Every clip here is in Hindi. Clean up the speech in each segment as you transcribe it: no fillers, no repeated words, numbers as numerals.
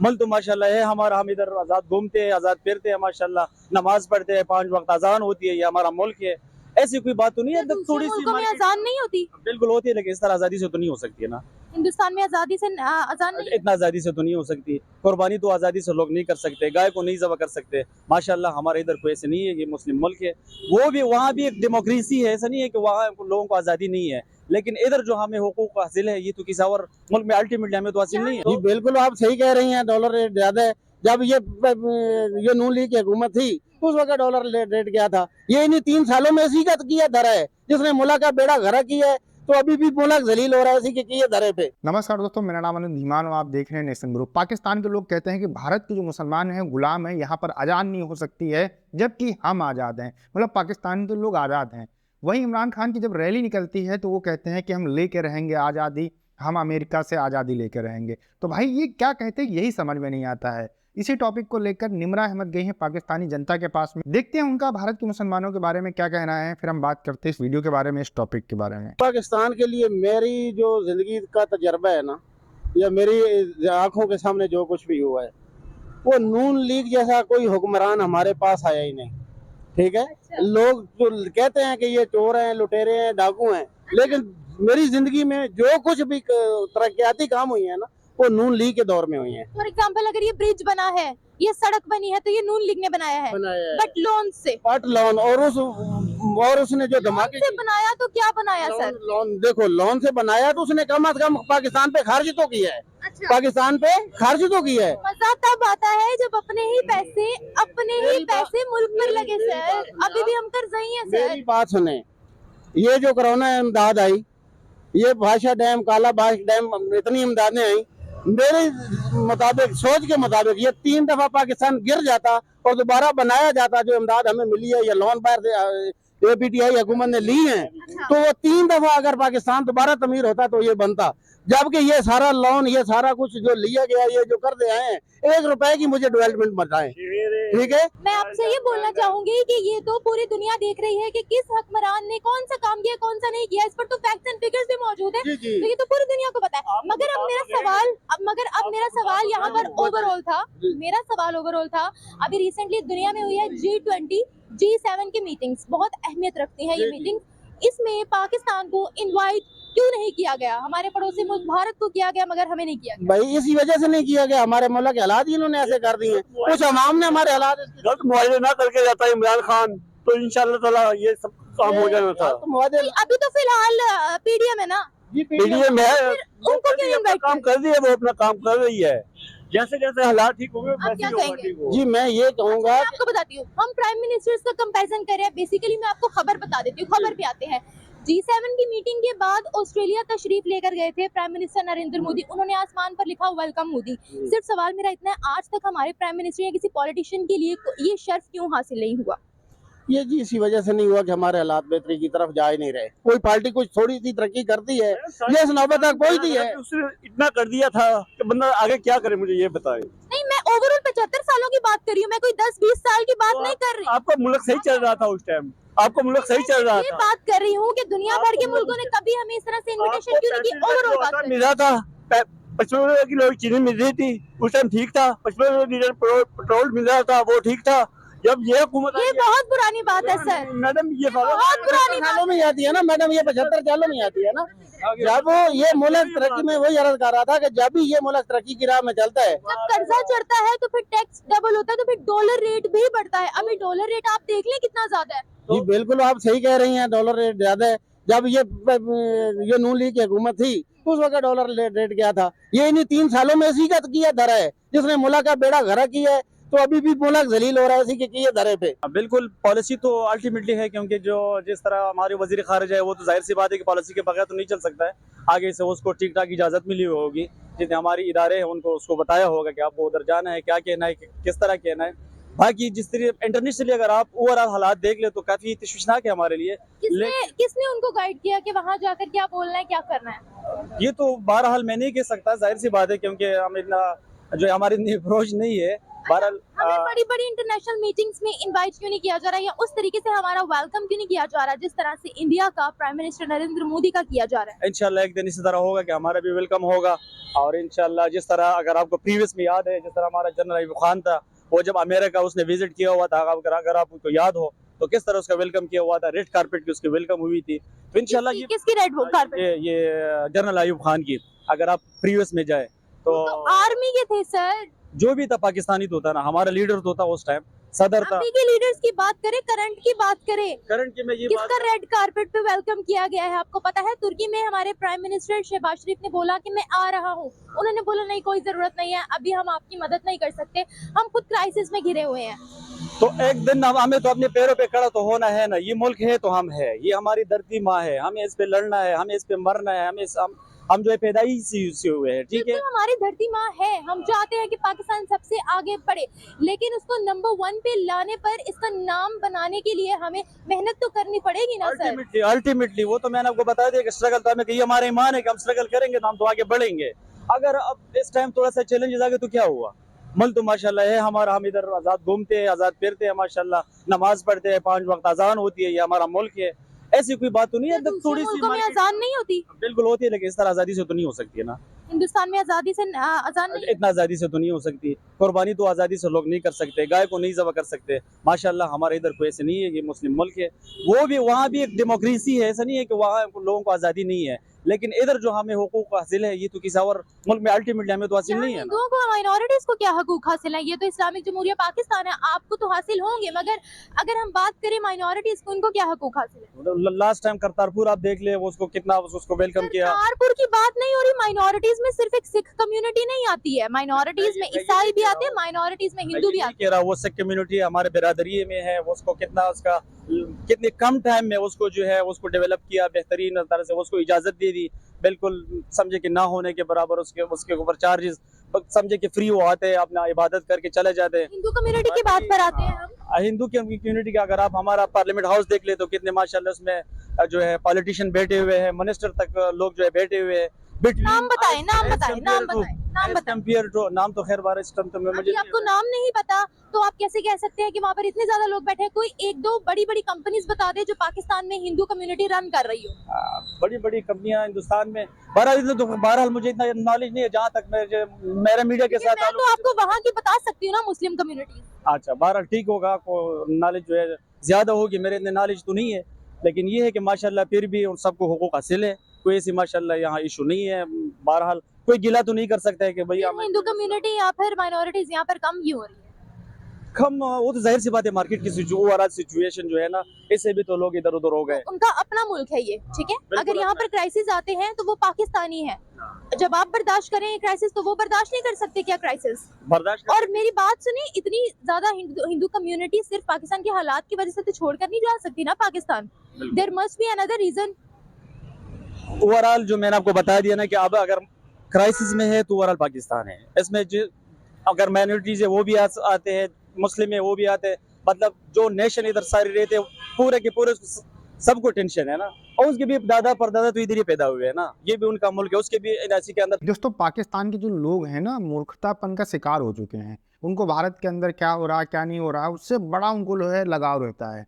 अमल तो माशाल्लाह है हमारा, हम इधर आज़ाद घूमते हैं, आज़ाद फिरते हैं माशाल्लाह, नमाज पढ़ते हैं, 5 वक्त अजान होती है, ये हमारा मुल्क है। ऐसी कोई बात तो नहीं है, थोड़ी सी मुल्कों में अजान नहीं होती? बिल्कुल होती है, लेकिन इस तरह आज़ादी से तो नहीं हो सकती है ना। हिंदुस्तान में आजादी से अजान नहीं? इतना आज़ादी से तो नहीं हो सकती। कुर्बानी तो आज़ादी से लोग नहीं कर सकते, गाय को नहीं ज़बह कर सकते माशाल्लाह। हमारे इधर कोई ऐसे नहीं है, ये मुस्लिम मुल्क है, वो भी वहाँ भी एक डेमोक्रेसी है। ऐसा नहीं है कि वहाँ लोगों को आज़ादी नहीं है, लेकिन इधर जो हमें हुकूक हासिल है ये तो किसी और मुल्क में अल्टीमेटली हमें तो हासिल नहीं है। जी बिल्कुल आप सही कह रही हैं, डॉलर रेट ज्यादा है। जब ये नून लीग की हुकूमत थी उस वक्त डॉलर रेट क्या था। ये इन्हीं 3 सालों में इसी का किया धरा है, जिसने मुल्क का बेड़ा घरा किया है, तो अभी भी मुल्क जलील हो रहा है इसी के किए धरे पे। नमस्कार दोस्तों, मेरा नाम अनिल धीमान और आप देख रहे हैं नेशन ग्रुप। पाकिस्तान के लोग कहते हैं कि भारत के जो मुसलमान हैं गुलाम हैं, यहाँ पर अजान नहीं हो सकती है, जबकि हम आज़ाद हैं, मतलब पाकिस्तान के लोग आज़ाद हैं। वहीं इमरान खान की जब रैली निकलती है तो वो कहते हैं कि हम लेके रहेंगे आज़ादी, हम अमेरिका से आज़ादी लेकर रहेंगे। तो भाई ये क्या कहते हैं, यही समझ में नहीं आता है। इसी टॉपिक को लेकर निमरा अहमद गई हैं पाकिस्तानी जनता के पास में, देखते हैं उनका भारत के मुसलमानों के बारे में क्या कहना है, फिर हम बात करते हैं इस वीडियो के बारे में, इस टॉपिक के बारे में। पाकिस्तान के लिए मेरी जो जिंदगी का तजर्बा है ना, या मेरी आंखों के सामने जो कुछ भी हुआ है, वो नून लीग जैसा कोई हुक्मरान हमारे पास आया ही नहीं। ठीक है, लोग जो कहते हैं कि ये चोर हैं, लुटेरे हैं, डाकू हैं, लेकिन मेरी जिंदगी में जो कुछ भी तरक्याती काम हुई है ना, वो नून लीग के दौर में हुई है। फॉर एग्जाम्पल अगर ये ब्रिज बना है, ये सड़क बनी है, तो ये नून लीग ने बनाया है, बट लोन से, बट लोन और उसने जो धमाके से बनाया तो क्या बनाया सर? लोन देखो, लोन से बनाया तो उसने कम से कम पाकिस्तान पे खर्च तो किया है। अच्छा। पाकिस्तान पे खर्च तो किया है। मजा तब आता है जब अपने ही पैसे मुल्क पर लगे सर। अभी भी हम कर्जई हैं सर। मेरी बात सुने, ये जो कोरोना इमदाद आई, ये भाषा डैम, काला बाश डैम, इतनी इमदादें आई, मेरे मुताबिक, सोच के मुताबिक ये 3 दफा पाकिस्तान गिर जाता और दोबारा बनाया जाता। जो इमदाद हमें मिली है, ये लोन पर APTI हुकूमत ने ली है, तो वो 3 दफा अगर पाकिस्तान दोबारा तमीर होता तो ये बनता। जबकि ये सारा लोन, ये सारा कुछ जो लिया गया, ये जो कर दे आए हैं, 1 रुपए की मुझे डेवलपमेंट बताएं। ठीक है, मैं आपसे ये बोलना चाहूंगी कि ये तो पूरी दुनिया देख रही है कि किस हुक्मरान ने कौन सा काम किया, कौन सा नहीं किया। इस पर तो फैक्ट्स एंड फिगर्स भी मौजूद है, तो ये तो पूरी दुनिया को पता है। मगर अब मेरा सवाल यहाँ पर ओवरऑल था, अभी रिसेंटली दुनिया में हुई है G20 G7 की मीटिंग्स, बहुत अहमियत रखती है ये मीटिंग। इसमें पाकिस्तान को इनवाइट क्यों नहीं किया गया? हमारे पड़ोसी मुल्क भारत को किया गया, मगर हमें नहीं किया गया। भाई इसी वजह से नहीं किया गया, हमारे मुल्क के हालात ही इन्होंने ऐसे कर दिए हैं। कुछ अवाम ने हमारे हालात गलत मुआवजे ना करके जाता है इमरान खान, तो इंशाल्लाह ताला ये सब काम हो जाना था। अभी तो फिलहाल PDM है ना, PDM है, उनको क्यों इनवाइट काम कर दिया, वो अपना काम कर रही है। जैसे जैसे हालात ठीक होंगे आप क्या कहेंगे? जी मैं ये कहूँगा, मैं आपको बताती हूँ, हम प्राइम मिनिस्टर्स का कंपैरिजन कर रहे हैं। बेसिकली मैं आपको खबर बता देती हूँ, खबर पे आते हैं। G7 की मीटिंग के बाद ऑस्ट्रेलिया तशरीफ लेकर गए थे प्राइम मिनिस्टर नरेंद्र मोदी। उन्होंने आसमान पर लिखा वेलकम मोदी। सिर्फ सवाल मेरा इतना है, आज तक हमारे प्राइम मिनिस्टर या किसी पॉलिटिशियन के लिए ये शर्फ क्यों हासिल नहीं हुआ? ये जी इसी वजह से नहीं हुआ कि हमारे हालात बेहतरी की तरफ जा ही नहीं रहे। कोई पार्टी कुछ थोड़ी सी तरक्की करती है, ये नौबत तक पहुंचती है। उसने इतना कर दिया था कि बंदा आगे क्या करे, मुझे ये बताए। नहीं, मैं ओवरऑल 75 सालों की बात कर रही हूँ, मैं कोई 10-20 साल की बात नहीं कर रही। आपका मुल्क सही चल रहा था उस टाइम, आपका मुल्क सही चल रहा ये था। बात कर रही हूँ कि दुनिया भर के मुल्कों ने कभी हमें इस तरह से इन्विटेशन क्यों नहीं की? ओवरऑल बात कर रही हूँ। मिला था 55 रुपए किलो चीनी मिल रही थी, उस टाइम ठीक था। 55 लीटर पेट्रोल मिल रहा था, वो ठीक था। जब ये हुकूमत, ये बहुत पुरानी बात है सर, मैडम, ये बहुत पुरानी सालों में आती है ना मैडम, ये 75 सालों में आती है ना। जब ये मुल्क तरक्की में, वही अर्ज कर रहा था कि जब भी ये मुल्क तरक्की की राह में चलता है, जब कर्जा चढ़ता है तो फिर टैक्स डबल होता है, तो फिर डॉलर रेट भी बढ़ता है। अभी डॉलर रेट आप देख लें कितना ज्यादा है। जी बिल्कुल आप सही कह रही हैं, डॉलर रेट ज्यादा है। जब ये नून लीग की हुकूमत थी उस वक्त डॉलर रेट क्या था। ये इन्हीं 3 सालों में इसी का किया धरा है, जिसने मुल्क का बेड़ा घरा किया है, तो अभी भी मुल्क जलील हो रहा है इसी के किए धरे पे। बिल्कुल, पॉलिसी तो अल्टीमेटली है, क्योंकि जो जिस तरह हमारे वजीर खारिज है, वो तो जाहिर सी बात है कि पॉलिसी के बगैर तो नहीं चल सकता है। आगे से उसको ठीक ठाक इजाजत मिली होगी, जितने हमारे इदारे हैं उनको उसको बताया होगा कि आपको उधर जाना है, क्या कहना है, किस तरह कहना है। बाकी जिस तरह इंटरनेशनली अगर आप ओवरऑल हालात देख ले तो काफी तशवीशनाक है हमारे लिए। किसने उनको गाइड किया कि वहाँ जाकर क्या बोलना है, क्या करना है? ये तो बहरहाल मैं नहीं कह सकता, जाहिर सी बात है, क्योंकि हम इतना जो हमारी इतनी अप्रोच नहीं है। बहरहाल हमें बड़ी बड़ी इंटरनेशनल मीटिंग्स में इनवाइट क्यों नहीं किया जा रहा है, या उस तरीके से हमारा वेलकम क्यों नहीं किया जा रहा है जिस तरह से इंडिया का प्राइम मिनिस्टर नरेंद्र मोदी का किया जा रहा है? इंशाल्लाह एक दिन इसी तरह होगा कि हमारा भी वेलकम होगा। और इंशाल्लाह जिस तरह, अगर आपको प्रीवियस में याद है, जिस तरह हमारा जनरल अयूब खान था, वो जब अमेरिका उसने विजिट किया हुआ था, अगर आपको याद हो तो किस तरह उसका वेलकम किया हुआ था, रेड कारपेट की उसकी वेलकम हुई थी। तो इंशाल्लाह किसकी रेड कारपेट? ये जनरल अयूब खान की, अगर आप प्रीवियस में जाए तो आर्मी के थे सर, जो भी था पाकिस्तानी तो था ना, हमारा लीडर तो था उस टाइम, सदर था। अभी के लीडर्स की बात करें, करंट की बात करें, करंट की में ये किसका रेड कारपेट पे वेलकम किया गया है आपको पता है? तुर्की में हमारे प्राइम मिनिस्टर शहबाज शरीफ ने बोला कि मैं आ रहा हूँ, उन्होंने बोला नहीं कोई जरूरत नहीं है, अभी हम आपकी मदद नहीं कर सकते, हम खुद क्राइसिस में घिरे हुए हैं। तो एक दिन हमें तो अपने पैरों पे खड़ा तो होना है ना, ये मुल्क है तो हम है, ये हमारी धरती माँ है, हमें इस पे लड़ना है, हमें इस पे मरना है, हम जो है पैदाइशी से हुए हैं, ठीक है। हमारी धरती माँ है, हम चाहते हैं कि पाकिस्तान सबसे आगे बढ़े, लेकिन उसको नंबर 1 पे लाने पर, इसका नाम बनाने के लिए हमें मेहनत तो करनी पड़ेगी ना सर। अल्टीमेटली वो तो मैंने आपको बता दिया कि स्ट्रगल तो हमें, ये हमारा ईमान है कि हम स्ट्रगल करेंगे तो हम तो आगे बढ़ेंगे। अगर अब इस टाइम थोड़ा सा चैलेंजेस आ गए तो क्या हुआ? मुल्क तो माशाल्लाह है हमारा, हम इधर आजाद घूमते हैं, आजाद फिरते हैं, माशाल्लाह नमाज पढ़ते हैं, 5 वक्त अजान होती है, ये हमारा मुल्क है, ऐसी कोई बात तो नहीं है। थोड़ी सी अजान नहीं होती, बिल्कुल होती है, लेकिन इस तरह आजादी से तो नहीं हो सकती है ना। हिंदुस्तान में आजादी से अजान नहीं, इतना आजादी से तो नहीं हो सकती। कुर्बानी तो आजादी से लोग नहीं कर सकते, गाय को नहीं ज़बह कर सकते। माशाल्लाह हमारे इधर कोई ऐसे नहीं है, ये मुस्लिम मुल्क है, वो भी वहाँ भी एक डेमोक्रेसी है, ऐसा नहीं है कि वहाँ लोगों को आज़ादी नहीं है, लेकिन इधर जो हमें हुकूक हासिल है, ये तो किसी और मुल्क में अल्टीमेटली हमें तो हासिल नहीं है। हिंदुओं को, माइनॉरिटीज को क्या हकूक हासिल है? ये तो इस्लामिक जमहूरिया पाकिस्तान है, आपको तो हासिल होंगे, मगर अगर हम बात करें माइनॉरिटीज को, उनको क्या हकूक हासिल है? लास्ट टाइम करतारपुर आप देख ले, उसको कितना उसको वेलकम किया। करतारपुर की बात नहीं हो रही, माइनॉरिटीज में सिर्फ एक सिख कम्युनिटी नहीं आती है, माइनॉरिटीज में ईसाई भी आते हैं, माइनॉरिटीज में हिंदू भी आते हैं। वो सिख कम्युनिटी हमारे बिरादरी में है, उसको कितना उसका कितने कम टाइम में उसको जो है उसको डेवलप किया, बेहतरीन तरह से उसको इजाजत दे दी, बिल्कुल समझे कि ना होने के बराबर, उसके ऊपर चार्जेस समझे कि फ्री वो आते हैं, अपना इबादत करके चले जाते हैं। हिंदू कम्युनिटी की बात पर आते हैं हम। हिंदू कम्युनिटी का अगर आप हमारा पार्लियामेंट हाउस देख ले तो कितने माशाल्लाह उसमें जो है पॉलिटिशियन बैठे हुए हैं, मिनिस्टर तक लोग जो है बैठे हुए हैं। नाम बताएं, नाम बताएं, नाम बताएं, नाम बताएं। कंपेयर टू, नाम तो खैर बार इस टाइम तो मुझे आपको नाम नहीं पता तो आप कैसे कह सकते हैं कि वहाँ पर इतने ज्यादा लोग बैठे हैं? कोई एक दो बड़ी बड़ी कंपनीज बता दे जो पाकिस्तान में हिंदू कम्युनिटी रन कर रही हो। बड़ी बड़ी कंपनियां हिंदुस्तान में, बहरहाल मुझे इतना नॉलेज नहीं है, जहाँ तक मेरा मीडिया के साथ मैं तो आपको वहाँ की बता सकती हूँ ना, मुस्लिम कम्युनिटी। अच्छा, बहरहाल ठीक होगा, नॉलेज जो है ज्यादा होगी, मेरे इतने नॉलेज तो नहीं है, लेकिन ये है कि माशाल्लाह फिर भी उन सबको हुकूक हासिल है, कोई ऐसी माशाल्लाह यहाँ इशू नहीं है। बहरहाल कोई गिला तो नहीं कर सकता है कि भैया हिंदू कम्युनिटी या फिर माइनॉरिटीज यहाँ पर कम क्यों हो रही है? कम, वो तो जाहिर सी बात है, मार्केट की ओवरऑल सिचुएशन जो है ना, इससे भी तो लोग इधर उधर हो गए। उनका अपना मुल्क है ये, ठीक है, अगर यहाँ पर क्राइसिस आते हैं तो वो पाकिस्तानी है, जब आप बर्दाश्त करें क्राइसिस तो वो बर्दाश्त नहीं कर सकते क्या क्राइसिस? बर्दाश्त। और मेरी बात सुनिए, इतनी ज्यादा हिंदू कम्युनिटी सिर्फ पाकिस्तान के हालात की वजह से तो छोड़कर नहीं जा सकती ना Pakistan, there must be another reason. Overall जो मैंने आपको बता दिया ना कि अब अगर क्राइसिस में है तो ओवरऑल पाकिस्तान है, इसमें जो अगर माइनॉरिटीज है वो भी आते हैं, मुस्लिम है वो भी आते हैं, मतलब जो नेशन इधर सारे रहते हैं पूरे के पूरे सबको टेंशन है ना, और उसके भी दादा परदादा तो इधर ही पैदा हुए हैं ना, ये भी उनका मुल्क है, उसके भी इसी के अंदर। दोस्तों, पाकिस्तान के जो लोग हैं ना, मूर्खतापन का शिकार हो चुके हैं। उनको भारत के अंदर क्या हो रहा क्या नहीं हो रहा उससे बड़ा उनको जो है लगाव रहता है।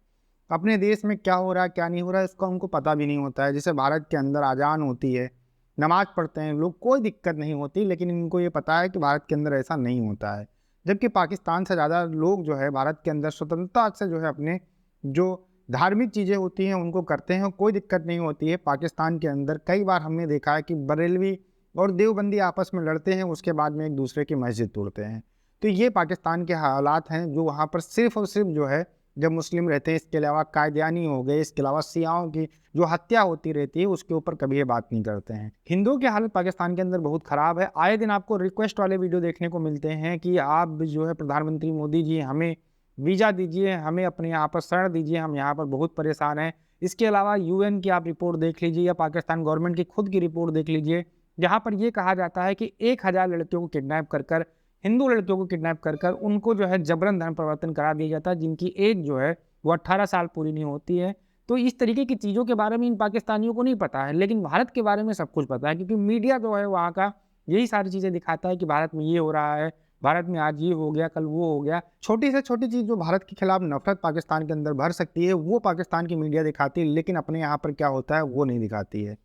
अपने देश में क्या हो रहा है क्या नहीं हो रहा है इसका उनको पता भी नहीं होता है। जैसे भारत के अंदर अजान होती है, नमाज पढ़ते हैं लोग, कोई दिक्कत नहीं होती, लेकिन इनको ये पता है कि भारत के अंदर ऐसा नहीं होता है। जबकि पाकिस्तान से ज़्यादा लोग जो है भारत के अंदर स्वतंत्रता से जो है अपने जो धार्मिक चीज़ें होती हैं उनको करते हैं, कोई दिक्कत नहीं होती है। पाकिस्तान के अंदर कई बार हमने देखा है कि बरेलवी और देवबंदी आपस में लड़ते हैं, उसके बाद में एक दूसरे की मस्जिद तोड़ते हैं। तो ये पाकिस्तान के हालात हैं जो वहाँ पर सिर्फ और सिर्फ जो है जब मुस्लिम रहते हैं, इसके अलावा कायदियानी हो गए, इसके अलावा शियाओं की जो हत्या होती रहती है उसके ऊपर कभी ये बात नहीं करते हैं। हिंदुओं की हालत पाकिस्तान के अंदर बहुत ख़राब है। आए दिन आपको रिक्वेस्ट वाले वीडियो देखने को मिलते हैं कि आप जो है प्रधानमंत्री मोदी जी हमें वीज़ा दीजिए, हमें अपने यहाँ पर शरण दीजिए, हम यहाँ पर बहुत परेशान हैं। इसके अलावा UN की आप रिपोर्ट देख लीजिए या पाकिस्तान गवर्नमेंट की खुद की रिपोर्ट देख लीजिए, जहाँ पर यह कहा जाता है कि 1000 लड़कियों को किडनैप कर हिंदू लड़कियों को किडनैप कर उनको जो है जबरन धर्म परिवर्तन करा दिया जाता है, जिनकी एज जो है वो 18 साल पूरी नहीं होती है। तो इस तरीके की चीज़ों के बारे में इन पाकिस्तानियों को नहीं पता है, लेकिन भारत के बारे में सब कुछ पता है, क्योंकि मीडिया जो है वहाँ का यही सारी चीज़ें दिखाता है कि भारत में ये हो रहा है, भारत में आज ये हो गया, कल वो हो गया। छोटी से छोटी चीज़ जो भारत के खिलाफ नफरत पाकिस्तान के अंदर भर सकती है, वो पाकिस्तान की मीडिया दिखाती है, लेकिन अपने यहाँ पर क्या होता है वो नहीं दिखाती है।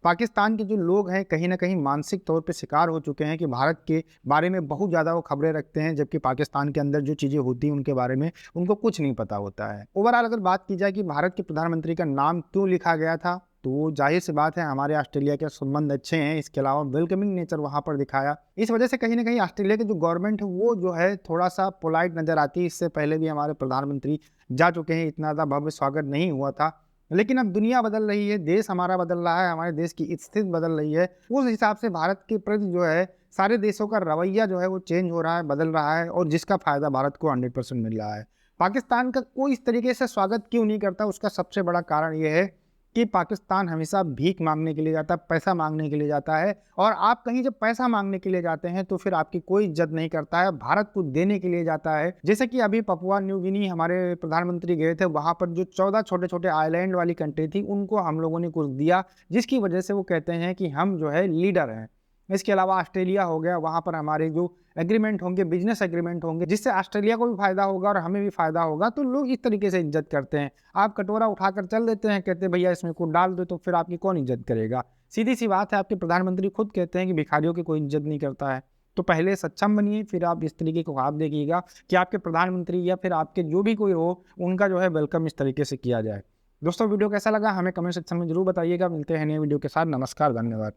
पाकिस्तान के जो लोग हैं कहीं ना कहीं मानसिक तौर पे शिकार हो चुके हैं कि भारत के बारे में बहुत ज़्यादा वो खबरें रखते हैं, जबकि पाकिस्तान के अंदर जो चीज़ें होती हैं उनके बारे में उनको कुछ नहीं पता होता है। ओवरऑल अगर बात की जाए कि भारत के प्रधानमंत्री का नाम क्यों लिखा गया था, तो जाहिर सी बात है हमारे ऑस्ट्रेलिया के संबंध अच्छे हैं, इसके अलावा वेलकमिंग नेचर वहाँ पर दिखाया। इस वजह से कहीं ना कहीं ऑस्ट्रेलिया की जो गवर्नमेंट है वो जो है थोड़ा सा पोलाइट नज़र आती है। इससे पहले भी हमारे प्रधानमंत्री जा चुके हैं, इतना ज़्यादा भव्य स्वागत नहीं हुआ था। लेकिन अब दुनिया बदल रही है, देश हमारा बदल रहा है, हमारे देश की स्थिति बदल रही है, उस हिसाब से भारत के प्रति जो है सारे देशों का रवैया जो है वो चेंज हो रहा है, बदल रहा है, और जिसका फायदा भारत को 100% मिल रहा है। पाकिस्तान का कोई इस तरीके से स्वागत क्यों नहीं करता, उसका सबसे बड़ा कारण ये है कि पाकिस्तान हमेशा भीख मांगने के लिए जाता है, पैसा मांगने के लिए जाता है, और आप कहीं जब पैसा मांगने के लिए जाते हैं तो फिर आपकी कोई इज्जत नहीं करता है, भारत को देने के लिए जाता है। जैसे कि अभी पपुआ न्यू गिनी हमारे प्रधानमंत्री गए थे, वहाँ पर जो 14 छोटे छोटे आइलैंड वाली कंट्री थी उनको हम लोगों ने कुछ दिया, जिसकी वजह से वो कहते हैं कि हम जो है लीडर हैं। इसके अलावा ऑस्ट्रेलिया हो गया, वहाँ पर हमारे जो एग्रीमेंट होंगे, बिजनेस एग्रीमेंट होंगे, जिससे ऑस्ट्रेलिया को भी फायदा होगा और हमें भी फायदा होगा, तो लोग इस तरीके से इज्जत करते हैं। आप कटोरा उठाकर चल देते हैं, कहते हैं भैया इसमें कुछ डाल दो, तो फिर आपकी कौन इज्जत करेगा। सीधी सी बात है, आपके प्रधानमंत्री खुद कहते हैं कि भिखारियों की कोई इज्जत नहीं करता है। तो पहले सक्षम बनिए, फिर आप इस तरीके को ख्वाब देखिएगा कि आपके प्रधानमंत्री या फिर आपके जो भी कोई हो उनका जो है वेलकम इस तरीके से किया जाए। दोस्तों वीडियो कैसा लगा हमें कमेंट सेक्शन में जरूर बताइएगा। मिलते हैं नए वीडियो के साथ। नमस्कार, धन्यवाद।